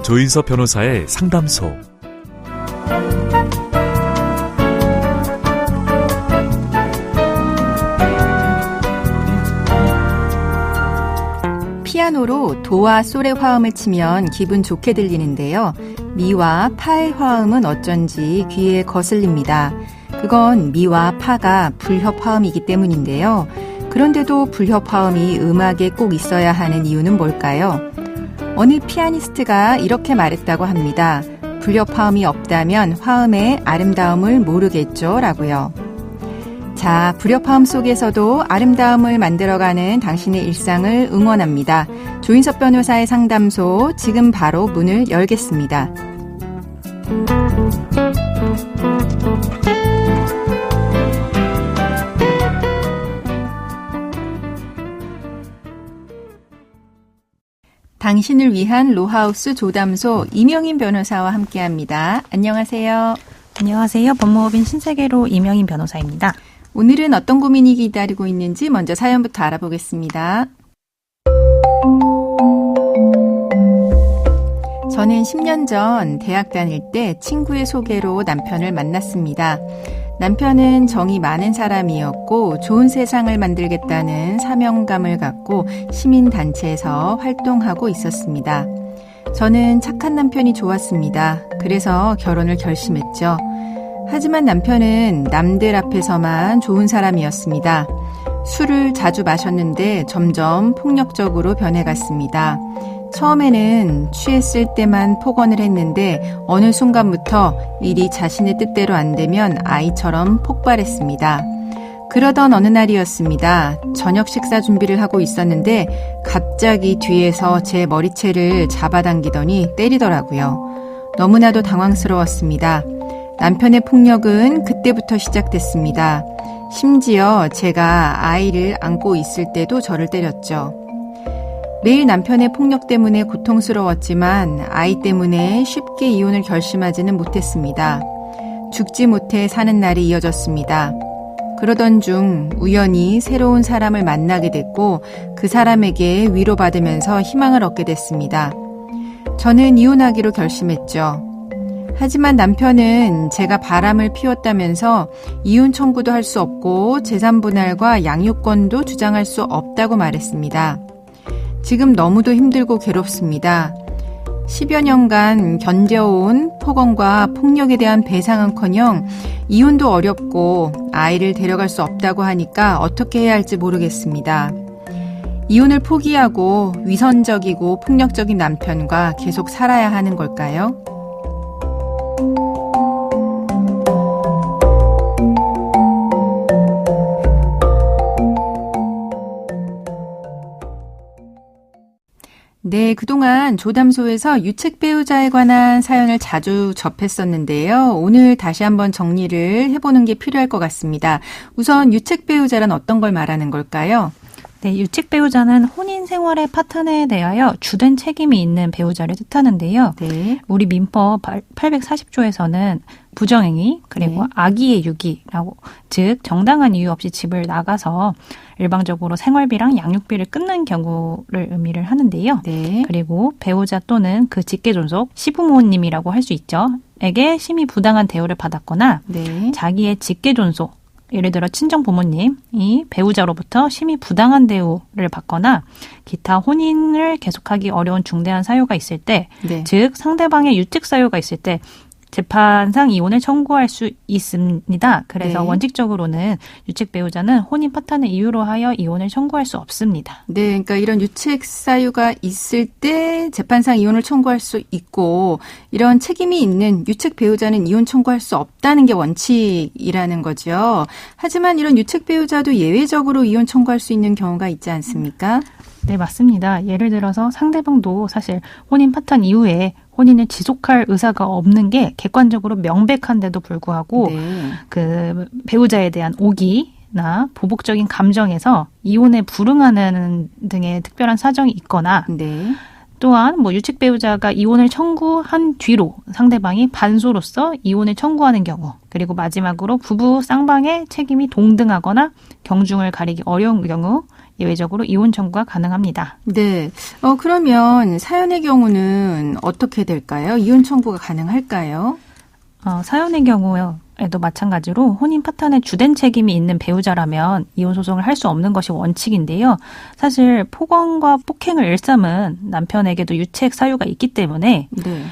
조인섭 변호사의 상담소. 피아노로 도와 솔의 화음을 치면 기분 좋게 들리는데요. 미와 파의 화음은 어쩐지 귀에 거슬립니다. 그건 미와 파가 불협화음이기 때문인데요. 그런데도 불협화음이 음악에 꼭 있어야 하는 이유는 뭘까요? 어느 피아니스트가 이렇게 말했다고 합니다. 불협화음이 없다면 화음의 아름다움을 모르겠죠? 라고요. 자, 불협화음 속에서도 아름다움을 만들어가는 당신의 일상을 응원합니다. 조인섭 변호사의 상담소, 지금 바로 문을 열겠습니다. 당신을 위한 로하우스 조담소 이명인 변호사와 함께합니다. 안녕하세요. 안녕하세요. 법무법인 신세계로 이명인 변호사입니다. 오늘은 어떤 고민이 기다리고 있는지 먼저 사연부터 알아보겠습니다. 저는 10년 전 대학 다닐 때 친구의 소개로 남편을 만났습니다. 남편은 정이 많은 사람이었고 좋은 세상을 만들겠다는 사명감을 갖고 시민단체에서 활동하고 있었습니다. 저는 착한 남편이 좋았습니다. 그래서 결혼을 결심했죠. 하지만 남편은 남들 앞에서만 좋은 사람이었습니다. 술을 자주 마셨는데 점점 폭력적으로 변해갔습니다. 처음에는 취했을 때만 폭언을 했는데 어느 순간부터 일이 자신의 뜻대로 안 되면 아이처럼 폭발했습니다. 그러던 어느 날이었습니다. 저녁 식사 준비를 하고 있었는데 갑자기 뒤에서 제 머리채를 잡아당기더니 때리더라고요. 너무나도 당황스러웠습니다. 남편의 폭력은 그때부터 시작됐습니다. 심지어 제가 아이를 안고 있을 때도 저를 때렸죠. 매일 남편의 폭력 때문에 고통스러웠지만 아이 때문에 쉽게 이혼을 결심하지는 못했습니다. 죽지 못해 사는 날이 이어졌습니다. 그러던 중 우연히 새로운 사람을 만나게 됐고 그 사람에게 위로받으면서 희망을 얻게 됐습니다. 저는 이혼하기로 결심했죠. 하지만 남편은 제가 바람을 피웠다면서 이혼 청구도 할 수 없고 재산 분할과 양육권도 주장할 수 없다고 말했습니다. 지금 너무도 힘들고 괴롭습니다. 10여 년간 견뎌온 폭언과 폭력에 대한 배상은커녕 이혼도 어렵고 아이를 데려갈 수 없다고 하니까 어떻게 해야 할지 모르겠습니다. 이혼을 포기하고 위선적이고 폭력적인 남편과 계속 살아야 하는 걸까요? 네, 그동안 조담소에서 유책 배우자에 관한 사연을 자주 접했었는데요. 오늘 다시 한번 정리를 해보는 게 필요할 것 같습니다. 우선 유책 배우자란 어떤 걸 말하는 걸까요? 네, 유책 배우자는 혼인 생활의 파트너에 대하여 주된 책임이 있는 배우자를 뜻하는데요. 네. 우리 민법 840조에서는 부정행위 그리고 네. 악의의 유기라고 즉 정당한 이유 없이 집을 나가서 일방적으로 생활비랑 양육비를 끊는 경우를 의미를 하는데요. 네. 그리고 배우자 또는 그 직계존속 시부모님이라고 할 수 있죠. 에게 심히 부당한 대우를 받았거나 네. 자기의 직계존속 예를 들어 친정 부모님이 배우자로부터 심히 부당한 대우를 받거나 기타 혼인을 계속하기 어려운 중대한 사유가 있을 때, 네. 즉 상대방의 유책 사유가 있을 때 재판상 이혼을 청구할 수 있습니다. 그래서 네. 원칙적으로는 유책 배우자는 혼인 파탄을 이유로 하여 이혼을 청구할 수 없습니다. 네, 그러니까 이런 유책 사유가 있을 때 재판상 이혼을 청구할 수 있고 이런 책임이 있는 유책 배우자는 이혼 청구할 수 없다는 게 원칙이라는 거죠. 하지만 이런 유책 배우자도 예외적으로 이혼 청구할 수 있는 경우가 있지 않습니까? 네, 맞습니다. 예를 들어서 상대방도 사실 혼인 파탄 이후에 혼인을 지속할 의사가 없는 게 객관적으로 명백한데도 불구하고 네. 그 배우자에 대한 오기나 보복적인 감정에서 이혼에 불응하는 등의 특별한 사정이 있거나 네. 또한 유책 배우자가 이혼을 청구한 뒤로 상대방이 반소로서 이혼을 청구하는 경우 그리고 마지막으로 부부 쌍방의 책임이 동등하거나 경중을 가리기 어려운 경우 예외적으로 이혼 청구가 가능합니다. 네. 그러면 사연의 경우는 어떻게 될까요? 이혼 청구가 가능할까요? 사연의 경우에도 마찬가지로 혼인 파탄의 주된 책임이 있는 배우자라면 이혼 소송을 할 수 없는 것이 원칙인데요. 사실 폭언과 폭행을 일삼은 남편에게도 유책 사유가 있기 때문에 네.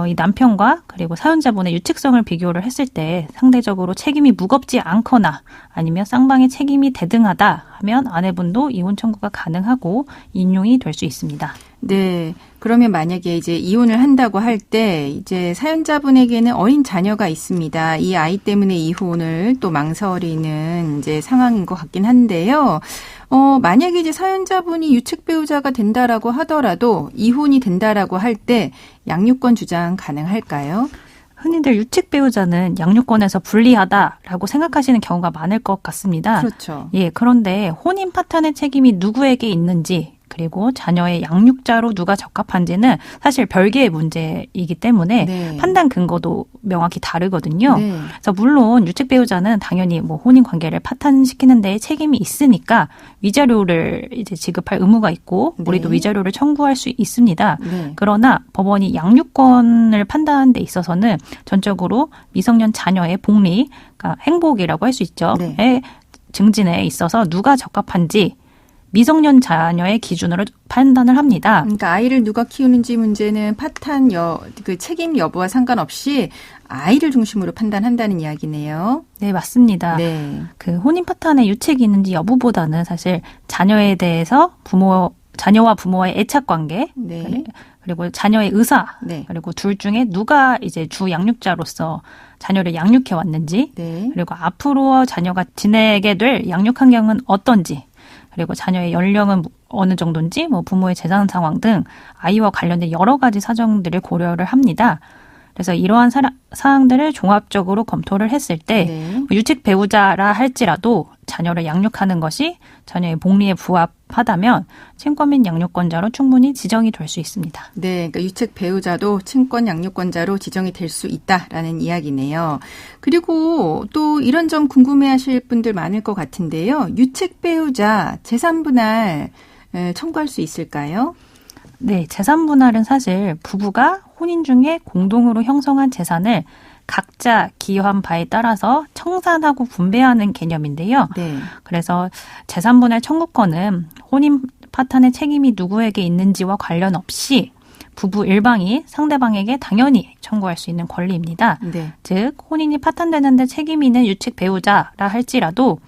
이 남편과 그리고 사연자분의 유책성을 비교를 했을 때 상대적으로 책임이 무겁지 않거나 아니면 쌍방의 책임이 대등하다 하면 아내분도 이혼 청구가 가능하고 인용이 될 수 있습니다. 네. 그러면 만약에 이제 이혼을 한다고 할 때 이제 사연자분에게는 어린 자녀가 있습니다. 이 아이 때문에 이혼을 또 망설이는 이제 상황인 것 같긴 한데요. 만약에 이제 사연자분이 유책 배우자가 된다라고 하더라도 이혼이 된다라고 할 때 양육권 주장 가능할까요? 흔히들 유책 배우자는 양육권에서 불리하다라고 생각하시는 경우가 많을 것 같습니다. 그렇죠. 예, 그런데 혼인 파탄의 책임이 누구에게 있는지 그리고 자녀의 양육자로 누가 적합한지는 사실 별개의 문제이기 때문에 네. 판단 근거도 명확히 다르거든요. 네. 그래서 물론 유책 배우자는 당연히 뭐 혼인 관계를 파탄시키는 데 책임이 있으니까 위자료를 이제 지급할 의무가 있고 네. 우리도 위자료를 청구할 수 있습니다. 네. 그러나 법원이 양육권을 판단하는 데 있어서는 전적으로 미성년 자녀의 복리, 그러니까 행복이라고 할 수 있죠. 네. 의 증진에 있어서 누가 적합한지 미성년 자녀의 기준으로 판단을 합니다. 그러니까 아이를 누가 키우는지 문제는 파탄 그 책임 여부와 상관없이 아이를 중심으로 판단한다는 이야기네요. 네, 맞습니다. 네. 그 혼인 파탄에 유책이 있는지 여부보다는 사실 자녀에 대해서 자녀와 부모의 애착 관계, 네. 그리고 자녀의 의사, 네. 그리고 둘 중에 누가 이제 주 양육자로서 자녀를 양육해 왔는지, 네. 그리고 앞으로 자녀가 지내게 될 양육 환경은 어떤지, 그리고 자녀의 연령은 어느 정도인지, 뭐 부모의 재산 상황 등 아이와 관련된 여러 가지 사정들을 고려를 합니다. 그래서 이러한 사항들을 종합적으로 검토를 했을 때 네. 유책 배우자라 할지라도 자녀를 양육하는 것이 자녀의 복리에 부합하다면 친권 및 양육권자로 충분히 지정이 될 수 있습니다. 네, 그러니까 유책 배우자도 친권 양육권자로 지정이 될 수 있다라는 이야기네요. 그리고 또 이런 점 궁금해하실 분들 많을 것 같은데요. 유책 배우자 재산 분할 청구할 수 있을까요? 네, 재산 분할은 사실 부부가 혼인 중에 공동으로 형성한 재산을 각자 기여한 바에 따라서 청산하고 분배하는 개념인데요. 네. 그래서 재산 분할 청구권은 혼인 파탄의 책임이 누구에게 있는지와 관련 없이 부부 일방이 상대방에게 당연히 청구할 수 있는 권리입니다. 네. 즉 혼인이 파탄되는데 책임이 있는 유책 배우자라 할지라도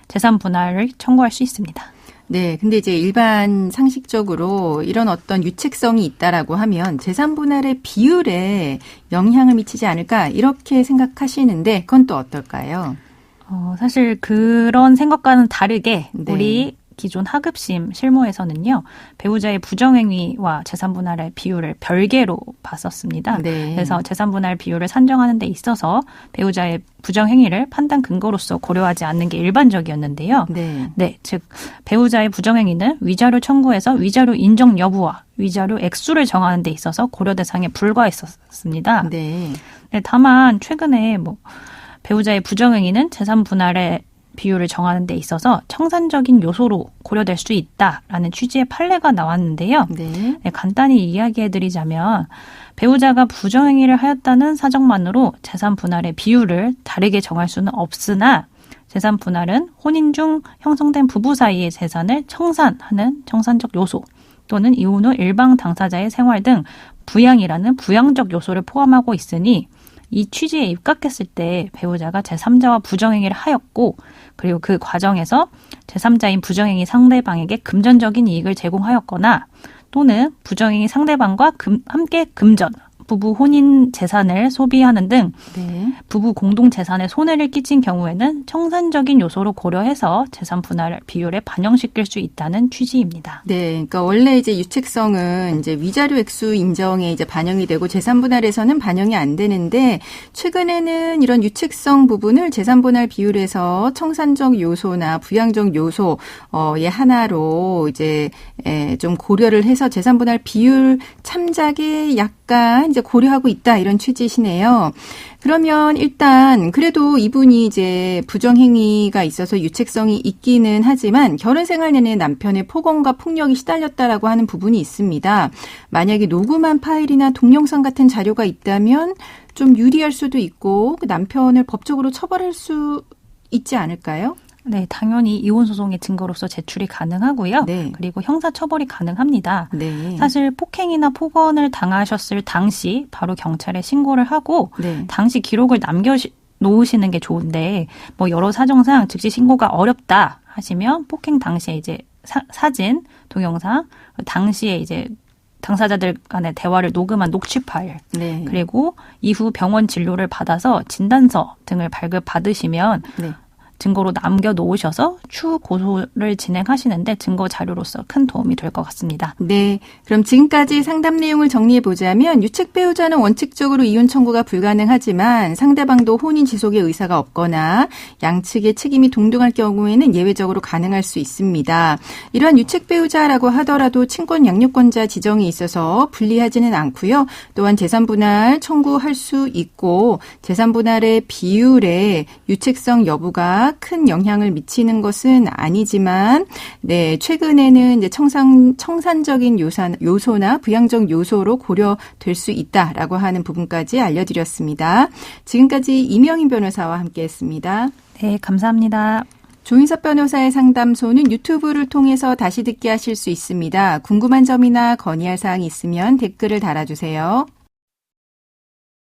재산 분할을 청구할 수 있습니다. 네, 근데 이제 일반 상식적으로 이런 어떤 유책성이 있다라고 하면 재산 분할의 비율에 영향을 미치지 않을까 이렇게 생각하시는데 그건 또 어떨까요? 사실 그런 생각과는 다르게 네. 우리 기존 하급심 실무에서는요. 배우자의 부정행위와 재산분할의 비율을 별개로 봤었습니다. 네. 그래서 재산분할 비율을 산정하는 데 있어서 배우자의 부정행위를 판단 근거로서 고려하지 않는 게 일반적이었는데요. 네. 네, 즉 배우자의 부정행위는 위자료 청구에서 위자료 인정 여부와 위자료 액수를 정하는 데 있어서 고려 대상에 불과했었습니다. 네. 네, 다만 최근에 배우자의 부정행위는 재산분할의 비율을 정하는 데 있어서 청산적인 요소로 고려될 수 있다라는 취지의 판례가 나왔는데요. 네. 네, 간단히 이야기해드리자면 배우자가 부정행위를 하였다는 사정만으로 재산 분할의 비율을 다르게 정할 수는 없으나 재산 분할은 혼인 중 형성된 부부 사이의 재산을 청산하는 청산적 요소 또는 이혼 후 일방 당사자의 생활 등 부양이라는 부양적 요소를 포함하고 있으니 이 취지에 입각했을 때 배우자가 제3자와 부정행위를 하였고 그리고 그 과정에서 제3자인 부정행위 상대방에게 금전적인 이익을 제공하였거나 또는 부정행위 상대방과 함께 금전, 부부 혼인 재산을 소비하는 등 네. 부부 공동 재산에 손해를 끼친 경우에는 청산적인 요소로 고려해서 재산 분할 비율에 반영시킬 수 있다는 취지입니다. 네, 그러니까 원래 이제 유책성은 이제 위자료 액수 인정에 이제 반영이 되고 재산 분할에서는 반영이 안 되는데 최근에는 이런 유책성 부분을 재산 분할 비율에서 청산적 요소나 부양적 요소의 하나로 이제 좀 고려를 해서 재산 분할 비율 참작에 약간 이제 고려하고 있다 이런 취지시네요. 그러면 일단 그래도 이분이 이제 부정행위가 있어서 유책성이 있기는 하지만 결혼 생활 내내 남편의 폭언과 폭력이 시달렸다라고 하는 부분이 있습니다. 만약에 녹음한 파일이나 동영상 같은 자료가 있다면 좀 유리할 수도 있고 그 남편을 법적으로 처벌할 수 있지 않을까요? 네, 당연히 이혼 소송의 증거로서 제출이 가능하고요. 네. 그리고 형사 처벌이 가능합니다. 네. 사실 폭행이나 폭언을 당하셨을 당시 바로 경찰에 신고를 하고 네. 당시 기록을 놓으시는 게 좋은데 뭐 여러 사정상 즉시 신고가 어렵다 하시면 폭행 당시에 이제 사진, 동영상, 당시에 이제 당사자들 간의 대화를 녹음한 녹취 파일, 네. 그리고 이후 병원 진료를 받아서 진단서 등을 발급받으시면 네. 증거로 남겨놓으셔서 추후 고소를 진행하시는데 증거 자료로서 큰 도움이 될 것 같습니다. 네. 그럼 지금까지 상담 내용을 정리해보자면 유책 배우자는 원칙적으로 이혼 청구가 불가능하지만 상대방도 혼인 지속의 의사가 없거나 양측의 책임이 동등할 경우에는 예외적으로 가능할 수 있습니다. 이러한 유책 배우자라고 하더라도 친권 양육권자 지정이 있어서 불리하지는 않고요. 또한 재산분할 청구할 수 있고 재산분할의 비율에 유책성 여부가 큰 영향을 미치는 것은 아니지만, 네, 최근에는 이제 청산적인 요소나 부양적 요소로 고려될 수 있다라고 하는 부분까지 알려드렸습니다. 지금까지 이명인 변호사와 함께했습니다. 네, 감사합니다. 조인섭 변호사의 상담소는 유튜브를 통해서 다시 듣게 하실 수 있습니다. 궁금한 점이나 건의할 사항이 있으면 댓글을 달아주세요.